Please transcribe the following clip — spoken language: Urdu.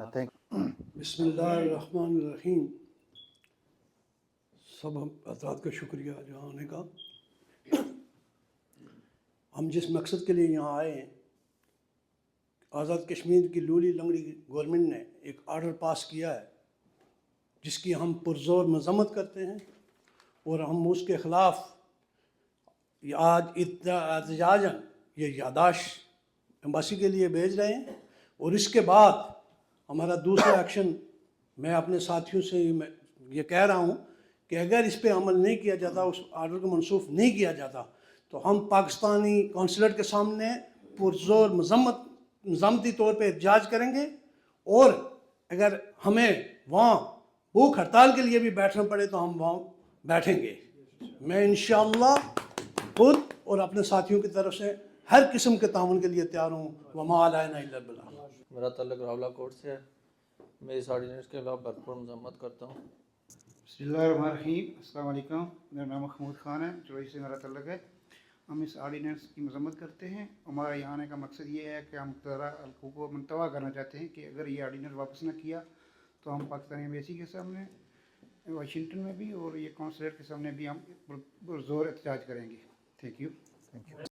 بسم اللہ الرحمن الرحیم. سب حضرات کا شکریہ یہاں آنے کا. ہم جس مقصد کے لیے یہاں آئے ہیں، آزاد کشمیر کی لولی لنگڑی گورنمنٹ نے ایک آرڈر پاس کیا ہے جس کی ہم پرزور مذمت کرتے ہیں، اور ہم اس کے خلاف آج احتجاجاً یہ یادداشت ایمبیسی کے لیے بھیج رہے ہیں. اور اس کے بعد ہمارا دوسرا ایکشن، میں اپنے ساتھیوں سے یہ کہہ رہا ہوں کہ اگر اس پہ عمل نہیں کیا جاتا، اس آرڈر کو منسوخ نہیں کیا جاتا، تو ہم پاکستانی کونسلیٹ کے سامنے پرزور مذمتی طور پہ احتجاج کریں گے. اور اگر ہمیں وہاں بھوک ہڑتال کے لیے بھی بیٹھنا پڑے تو ہم وہاں بیٹھیں گے. میں انشاءاللہ خود اور اپنے ساتھیوں کی طرف سے ہر قسم کے تعاون کے لیے تیار ہوں. وما علینا الا البلاغ. میرا تعلق راولہ کوٹ سے ہے. میں اس آرڈیننس کے خلاف بھرپور مذمت کرتا ہوں. بسم اللہ الرحمن الرحیم. السلام علیکم. میرا نام محمود خان ہے، چوئی سے میرا تعلق ہے. ہم اس آرڈیننس کی مذمت کرتے ہیں. ہمارا یہاں آنے کا مقصد یہ ہے کہ ہم حقوق کو منتوع کرنا چاہتے ہیں کہ اگر یہ آرڈیننس واپس نہ کیا تو ہم پاکستانی ایمبیسی کے سامنے، واشنگٹن میں بھی، اور یہ کونسلیٹ کے سامنے بھی ہم زور احتجاج کریں گے. Thank you.